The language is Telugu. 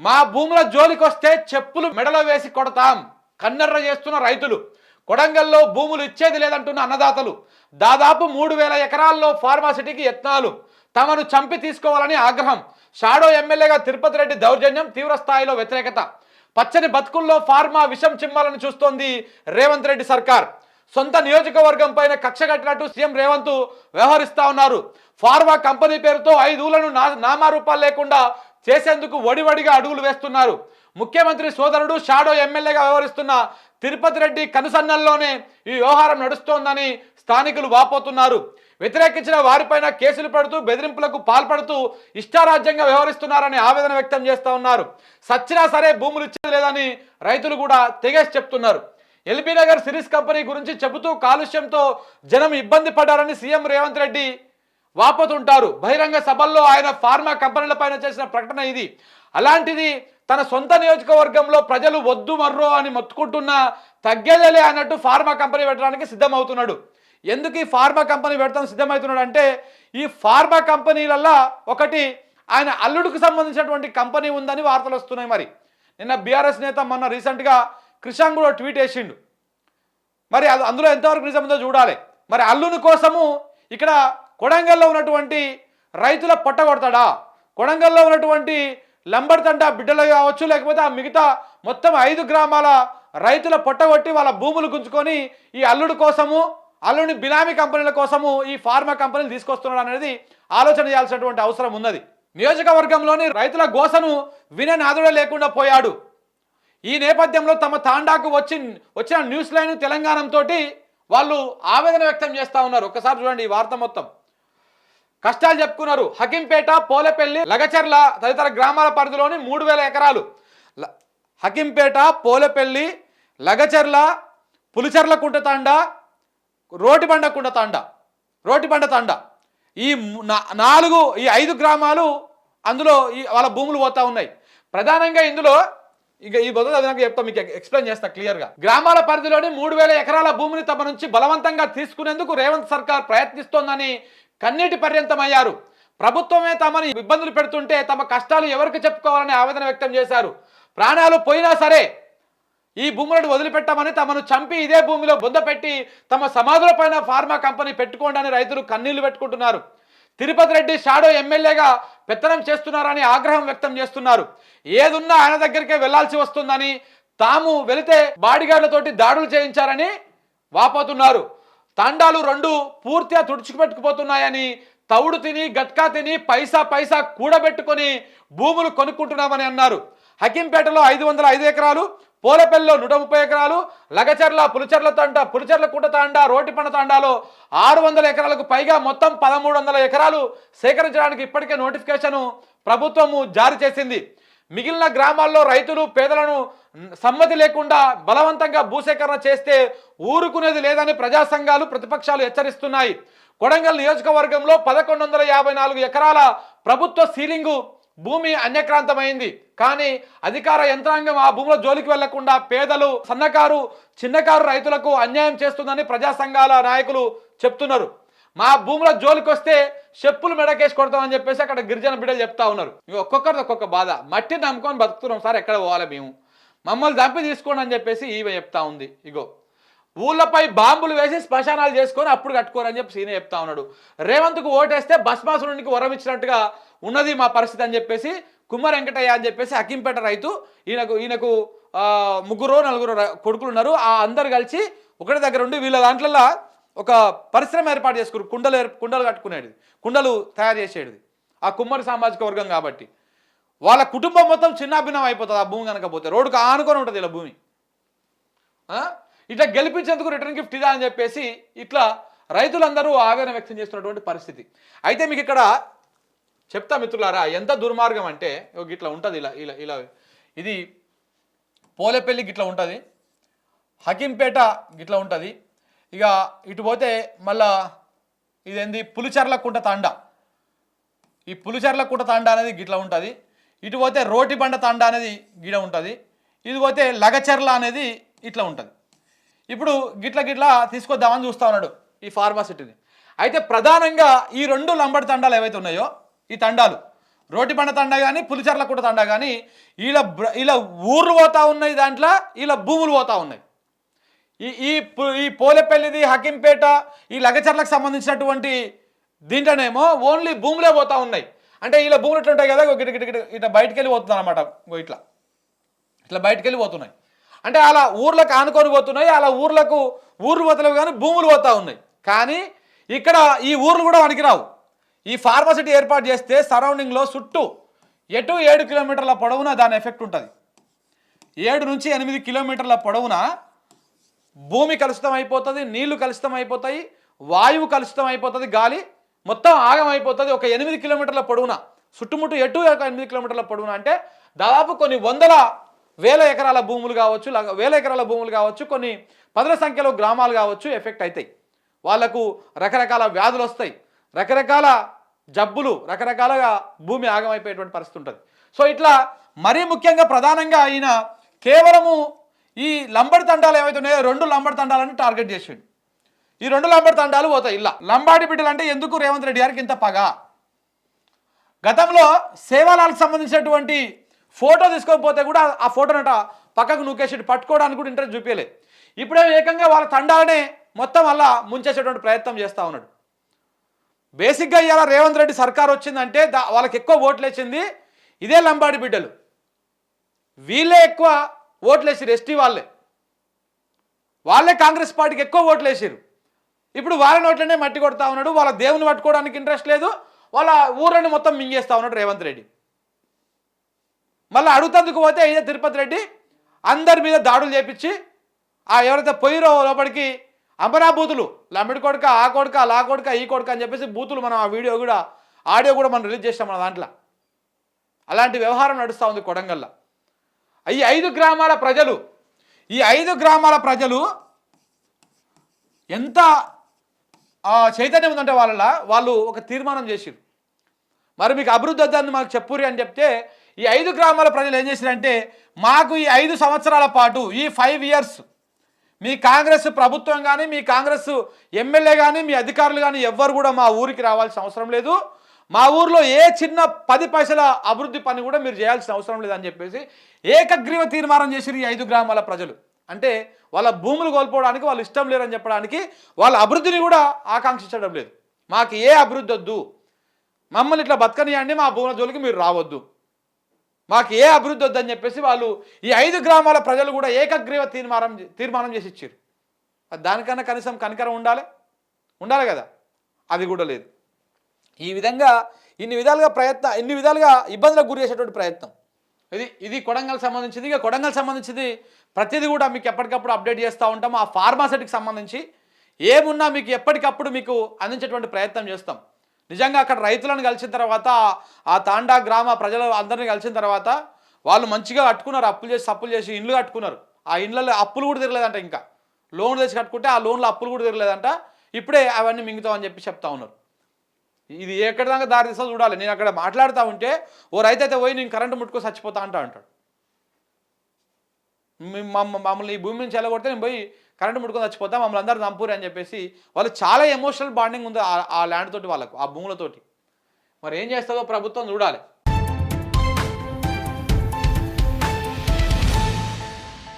మా భూముల జోలికొస్తే చెప్పులు మెడలో వేసి కొడతాం కన్నెర్ర చేస్తున్న రైతులు. కొడంగల్లో భూములు ఇచ్చేది లేదంటున్న అన్నదాతలు. దాదాపు 3000 ఎకరాల్లో ఫార్మాసిటీకి యత్నాలు. తమను చంపి తీసుకోవాలని ఆగ్రహం. షాడో ఎమ్మెల్యేగా తిరుపతి రెడ్డి దౌర్జన్యం, తీవ్ర స్థాయిలో వ్యతిరేకత. పచ్చని బతుకుల్లో ఫార్మా విషం చిమ్మాలని చూస్తోంది రేవంత్ రెడ్డి సర్కార్. సొంత నియోజకవర్గం పైన కక్ష కట్టినట్టు సీఎం రేవంత్ వ్యవహరిస్తా ఉన్నారు. ఫార్మా కంపెనీ పేరుతో 5 ఊళ్లను నామారూపాలు లేకుండా చేసేందుకు వడివడిగా అడుగులు వేస్తున్నారు. ముఖ్యమంత్రి సోదరుడు షాడో ఎమ్మెల్యేగా వ్యవహరిస్తున్న తిరుపతి రెడ్డి కనుసన్నల్లోనే ఈ వ్యవహారం నడుస్తోందని స్థానికులు వాపోతున్నారు. వ్యతిరేకించిన వారిపైన కేసులు పెడుతూ బెదిరింపులకు పాల్పడుతూ ఇష్టారాజ్యంగా వ్యవహరిస్తున్నారని ఆవేదన వ్యక్తం చేస్తూ ఉన్నారు. సచ్చినా సరే భూములు ఇచ్చేది లేదని రైతులు కూడా తెగేసి చెప్తున్నారు. ఎల్బీ నగర్ సిరీస్ కంపెనీ గురించి చెబుతూ కాలుష్యంతో జనం ఇబ్బంది పడ్డారని సీఎం రేవంత్ రెడ్డి వాపోతుంటారు. బహిరంగ సభల్లో ఆయన ఫార్మా కంపెనీల పైన చేసిన ప్రకటన ఇది. అలాంటిది తన సొంత నియోజకవర్గంలో ప్రజలు వద్దు మర్రో అని మొత్తుకుంటున్నా తగ్గేదేలే అన్నట్టు ఫార్మా కంపెనీ పెట్టడానికి సిద్ధమవుతున్నాడు. ఎందుకు ఈ ఫార్మా కంపెనీ పెడతాం సిద్ధమవుతున్నాడు అంటే, ఈ ఫార్మా కంపెనీలల్లో ఒకటి ఆయన అల్లుడికి సంబంధించినటువంటి కంపెనీ ఉందని వార్తలు వస్తున్నాయి. మరి నిన్న బీఆర్ఎస్ నేత మొన్న రీసెంట్గా క్రిషాంగ్ కూడా ట్వీట్ వేసిండు. మరి అది అందులో ఎంతవరకు నిజం ఉందో చూడాలి. మరి అల్లుని కోసము ఇక్కడ కొడంగల్లో ఉన్నటువంటి రైతుల పొట్టగొడతాడా? కొడంగల్లో ఉన్నటువంటి లంబడితండ బిడ్డలు కావచ్చు, లేకపోతే ఆ మిగతా మొత్తం 5 గ్రామాల రైతుల పొట్టగొట్టి వాళ్ళ భూములు గుంజుకొని ఈ అల్లుడి కోసము, అల్లుని బినామీ కంపెనీల కోసము ఈ ఫార్మా కంపెనీలు తీసుకొస్తున్నాడు అనేది ఆలోచన చేయాల్సినటువంటి అవసరం ఉన్నది. నియోజకవర్గంలోని రైతుల గోసను వినే నాదుడే లేకుండా పోయాడు. ఈ నేపథ్యంలో తమ తాండాకు వచ్చిన న్యూస్ లైన్ తెలంగాణతో వాళ్ళు ఆవేదన వ్యక్తం చేస్తూ ఉన్నారు. ఒకసారి చూడండి ఈ వార్త మొత్తం. కష్టాలు చెప్పుకున్నారు. హకింపేట, పోలేపల్లి, లగచర్ల తదితర గ్రామాల పరిధిలోని 3000 ఎకరాలు. హకింపేట, పోలేపల్లి, లగచర్ల, పులిచెర్లకుంట తాండా, రోటిబండ తాండా ఈ 5 గ్రామాలు అందులో వాళ్ళ భూములు పోతా ఉన్నాయి. ప్రధానంగా ఇందులో ఇక ఈ బదులు చెప్తా, మీకు ఎక్స్ప్లెయిన్ చేస్తా క్లియర్గా. గ్రామాల పరిధిలోని 3000 ఎకరాల భూమిని తమ నుంచి బలవంతంగా తీసుకునేందుకు రేవంత్ సర్కార్ ప్రయత్నిస్తోందని కన్నీటి పర్యంతమయ్యారు. ప్రభుత్వమే తమని ఇబ్బందులు పెడుతుంటే తమ కష్టాలు ఎవరికి చెప్పుకోవాలని ఆవేదన వ్యక్తం చేశారు. ప్రాణాలు పోయినా సరే ఈ భూములను వదిలిపెట్టామని, తమను చంపి ఇదే భూమిలో బొందపెట్టి తమ సమాధుల పైన ఫార్మా కంపెనీ పెట్టుకోండి అని రైతులు కన్నీళ్లు పెట్టుకుంటున్నారు. తిరుపతి రెడ్డి షాడో ఎమ్మెల్యేగా పెత్తనం చేస్తున్నారని ఆగ్రహం వ్యక్తం చేస్తున్నారు. ఏదున్నా ఆయన దగ్గరికే వెళ్లాల్సి వస్తుందని, తాము వెళితే బాడీగార్డులతోటి దాడులు చేయించారని వాపోతున్నారు. తాండాలు 2 పూర్తిగా తుడుచుకుపెట్టుకుపోతున్నాయని, తౌడు తిని గట్కా తిని పైసా కూడబెట్టుకొని భూములు కొనుక్కుంటున్నామని అన్నారు. హకింపేటలో 505 ఎకరాలు, పోలేపల్లిలో 130 ఎకరాలు, లగచర్ల, పులిచెర్లకుంట తాండా, రోటిపండ తాండాలో 600 ఎకరాలకు పైగా మొత్తం 1300 ఎకరాలు సేకరించడానికి ఇప్పటికే నోటిఫికేషన్ ప్రభుత్వము జారీ చేసింది. మిగిలిన గ్రామాల్లో రైతులు, పేదలను సమ్మతి లేకుండా బలవంతంగా భూసేకరణ చేస్తే ఊరుకునేది లేదని ప్రజా సంఘాలు, ప్రతిపక్షాలు హెచ్చరిస్తున్నాయి. కొడంగల్ నియోజకవర్గంలో 1154 ఎకరాల ప్రభుత్వ సీలింగు భూమి అన్యక్రాంతమైంది. కానీ అధికార యంత్రాంగం ఆ భూముల జోలికి వెళ్లకుండా పేదలు, సన్నకారు, చిన్నకారు రైతులకు అన్యాయం చేస్తుందని ప్రజా సంఘాల నాయకులు చెప్తున్నారు. మా భూముల జోలికి వస్తే చెప్పులు మెడకేసి కొడతామని చెప్పేసి అక్కడ గిరిజన బిడ్డలు చెప్తా ఉన్నారు. ఒక్కొక్కరిది ఒక్కొక్క బాధ. మట్టిని నమ్ముకొని బతుకుతున్నాం సార్, ఎక్కడ పోవాలి మేము, మమ్మల్ని చంపి తీసుకోండి అని చెప్పేసి ఈమె చెప్తా ఉంది. ఇగో ఊళ్ళపై బాంబులు వేసి శ్మశానాలు చేసుకొని అప్పుడు కట్టుకోరని చెప్పి సీనే చెప్తా ఉన్నాడు. రేవంత్కు ఓటేస్తే భస్మాసురునికి వరం ఇచ్చినట్టుగా ఉన్నది మా పరిస్థితి అని చెప్పేసి కుమ్మర వెంకటయ్య అని చెప్పేసి హకింపేట రైతు, ఈయనకు 3-4 కొడుకులు ఉన్నారు. ఆ అందరు కలిసి ఒకటి దగ్గర ఉండి వీళ్ళ దాంట్లో ఒక పరిశ్రమ ఏర్పాటు చేసుకున్నారు. కుండలు కట్టుకునేది, కుండలు తయారు చేసేది ఆ కుమ్మరి సామాజిక వర్గం కాబట్టి వాళ్ళ కుటుంబం మొత్తం చిన్నాభిన్నం అయిపోతుంది. ఆ భూమి కనుక పోతే రోడ్డుకు ఆనుకొని ఉంటుంది ఇలా భూమి. ఇట్లా గెలిపించేందుకు రిటర్న్ గిఫ్ట్ ఇదా అని చెప్పేసి ఇట్లా రైతులందరూ ఆవేదన వ్యక్తం చేస్తున్నటువంటి పరిస్థితి. అయితే మీకు ఇక్కడ చెప్తా మిత్రులారా, ఎంత దుర్మార్గం అంటే ఇట్లా ఉంటుంది. ఇలా ఇది పోలేపల్లి గిట్లా ఉంటుంది, హకింపేట గిట్లా ఉంటుంది. ఇక ఇటు పోతే మళ్ళా ఇదేంది పులిచెర్లకుంట తాండా, ఈ పులిచెర్లకుంట తాండా అనేది గిట్లా ఉంటుంది. ఇటు పోతే రోటిబండ తాండా అనేది గిడ ఉంటుంది. ఇది పోతే లగచెర్ల అనేది ఇట్లా ఉంటుంది. ఇప్పుడు గిట్లా తీసుకొద్దామని చూస్తూ ఉన్నాడు ఈ ఫార్మాసిటీని. అయితే ప్రధానంగా ఈ 2 లంబడి తండాలు ఏవైతే ఉన్నాయో ఈ తండాలు రోటిబండ తండా కానీ పులిచెర్లకుంట తండా కానీ ఇలా ఊర్లు పోతా ఉన్నాయి, దాంట్లో ఇలా భూములు పోతా ఉన్నాయి. ఈ పోలేపల్లిది, హకీంపేట, ఈ లగచర్లకు సంబంధించినటువంటి దీంట్లోనేమో ఓన్లీ భూములే పోతా ఉన్నాయి. అంటే ఇలా భూములు ఎట్లా ఉంటాయి కదా, ఇట్లా బయటికి వెళ్ళి పోతుంది అనమాట, ఇట్లా బయటికి వెళ్ళి పోతున్నాయి. అంటే అలా ఊర్లకు ఆనుకొని పోతున్నాయి, అలా ఊర్లు పోతలేవు కానీ భూములు పోతా ఉన్నాయి. కానీ ఇక్కడ ఈ ఊర్లు కూడా పనికిరావు. ఈ ఫార్మసిటీ ఏర్పాటు చేస్తే సరౌండింగ్లో చుట్టూ ఎటు 7 కిలోమీటర్ల పొడవున దాని ఎఫెక్ట్ ఉంటుంది. 7 నుంచి 8 కిలోమీటర్ల పొడవున భూమి కలుషితం అయిపోతుంది, నీళ్లు కలుషితం అయిపోతాయి, వాయువు కలుషితం అయిపోతుంది, గాలి మొత్తం ఆగం అయిపోతుంది. ఒక 8 కిలోమీటర్ల పొడవున చుట్టుముట్టు ఎటు 8 కిలోమీటర్ల పొడవున అంటే దాదాపు కొన్ని వేల ఎకరాల భూములు కావచ్చు, కొన్ని పదుల సంఖ్యలో గ్రామాలు కావచ్చు ఎఫెక్ట్ అవుతాయి. వాళ్లకు రకరకాల వ్యాధులు వస్తాయి, రకరకాల జబ్బులు, రకరకాలుగా భూమి ఆగమైపోయేటువంటి పరిస్థితి ఉంటుంది. సో ఇట్లా మరీ ముఖ్యంగా ప్రధానంగా ఆయన కేవలము ఈ లంబడి తండాలు ఏవైతే ఉన్నాయో 2 లంబడి తండాలను టార్గెట్ చేసిండు. ఈ 2 లంబడి తండాలు పోతాయి. ఇలా లంబాడి బిడ్డలు అంటే ఎందుకు రేవంత్ రెడ్డి గారికి ఇంత పగ? గతంలో సేవాలాలకు సంబంధించినటువంటి ఫోటో తీసుకోకపోతే కూడా ఆ ఫోటోనట పక్కకు నూకేసి పట్టుకోవడానికి కూడా ఇంట్రెస్ట్ చూపించలేదు. ఇప్పుడే ఏకంగా వాళ్ళ తండాలనే మొత్తం అలా ముంచేసేటువంటి ప్రయత్నం చేస్తూ ఉన్నాడు. బేసిక్గా ఇవాళ రేవంత్ రెడ్డి సర్కార్ వచ్చిందంటే వాళ్ళకి ఎక్కువ ఓట్లు వేసింది ఇదే లంబాడి బిడ్డలు. వీళ్ళే ఎక్కువ ఓట్లు వేసారు, ఎస్టీ వాళ్ళే కాంగ్రెస్ పార్టీకి ఎక్కువ ఓట్లు వేసారు. ఇప్పుడు వాళ్ళ నోట్లనే మట్టి కొడతా ఉన్నాడు. వాళ్ళ దేవుని పట్టుకోవడానికి ఇంట్రెస్ట్ లేదు, వాళ్ళ ఊళ్ళని మొత్తం మింగేస్తా ఉన్నాడు రేవంత్ రెడ్డి. మళ్ళీ అడుగుతందుకు పోతే ఇదే తిరుపతి రెడ్డి అందరి మీద దాడులు చేపించి ఎవరైతే పోయిరో లోపలికి అంబరాబూతులు, లంబడి కొడుక, ఆ కొడుక, లా కొడుక, ఈ కొడుక అని చెప్పేసి బూతులు మనం ఆ ఆడియో కూడా మనం రిలీజ్ చేస్తాం మన దాంట్లో. అలాంటి వ్యవహారం నడుస్తూ ఉంది కొడంగల్లో. ఈ 5 గ్రామాల ప్రజలు ఎంత చైతన్యం ఉందంటే వాళ్ళు ఒక తీర్మానం చేసిరు. మరి మీకు అభివృద్ధి వద్దని మాకు చెప్పురి అని చెప్తే ఈ 5 గ్రామాల ప్రజలు ఏం చేశారంటే, మాకు ఈ 5 సంవత్సరాల పాటు, ఈ 5 ఇయర్స్ మీ కాంగ్రెస్ ప్రభుత్వం కానీ, మీ కాంగ్రెస్ ఎమ్మెల్యే కానీ, మీ అధికారులు కానీ ఎవ్వరు కూడా మా ఊరికి రావాల్సిన అవసరం లేదు. మా ఊర్లో ఏ చిన్న 10 పైసల అభివృద్ధి పని కూడా మీరు చేయాల్సిన అవసరం లేదని చెప్పేసి ఏకగ్రీవ తీర్మానం చేసిరు ఈ 5 గ్రామాల ప్రజలు. అంటే వాళ్ళ భూములు కోల్పోవడానికి వాళ్ళు ఇష్టం లేరని చెప్పడానికి, వాళ్ళ అభివృద్ధిని కూడా ఆకాంక్షించడం లేదు. మాకు ఏ అభివృద్ధి వద్దు, మమ్మల్ని ఇట్లా బతకనియండి, మా భూముల జోలికి మీరు రావద్దు, మాకు ఏ అభివృద్ధి వద్దని చెప్పేసి వాళ్ళు ఈ 5 గ్రామాల ప్రజలు కూడా ఏకగ్రీవ తీర్మానం చేసి ఇచ్చారు. దానికన్నా కనీసం కనికరం ఉండాలి కదా, అది కూడా లేదు. ఈ విధంగా ఇన్ని విధాలుగా ఇబ్బందులకు గురి చేసేటువంటి ప్రయత్నం ఇది కొడంగల్ సంబంధించింది. ఇక కొడంగల్ సంబంధించింది ప్రతిదీ కూడా మీకు ఎప్పటికప్పుడు అప్డేట్ చేస్తూ ఉంటాం. ఆ ఫార్మాసిటీకి సంబంధించి ఏమున్నా మీకు ఎప్పటికప్పుడు మీకు అందించేటువంటి ప్రయత్నం చేస్తాం. నిజంగా అక్కడ రైతులను కలిసిన తర్వాత, ఆ తాండా గ్రామ ప్రజలు అందరినీ కలిసిన తర్వాత వాళ్ళు మంచిగా కట్టుకున్నారు, అప్పులు చేసి ఇండ్లు కట్టుకున్నారు. ఆ ఇండ్లలో అప్పులు కూడా తిరగలేదంట, ఇంకా లోన్ తెచ్చి కట్టుకుంటే ఆ లోన్లో అప్పులు కూడా తిరగలేదంట. ఇప్పుడే అవన్నీ మింగుతామని చెప్పి చెప్తా ఉన్నారు. ఇది ఎక్కడి దాకా దారి తీస్తా చూడాలి. నేను అక్కడ మాట్లాడుతూ ఉంటే ఓ రైతు అయితే పోయి నేను కరెంటు ముట్టుకో చచ్చిపోతా అంటాడు. మమ్మల్ని ఈ భూమి నుంచి వెళ్ళగొడితే నేను పోయి కరెంటు ముట్టుకొని చచ్చిపోతా, మమ్మల్ని అందరూ చంపురు అని చెప్పేసి వాళ్ళు చాలా ఎమోషనల్ బాండింగ్ ఉంది ఆ ల్యాండ్ తోటి, వాళ్ళకు ఆ భూములతోటి. మరి ఏం చేస్తుందో ప్రభుత్వం చూడాలి.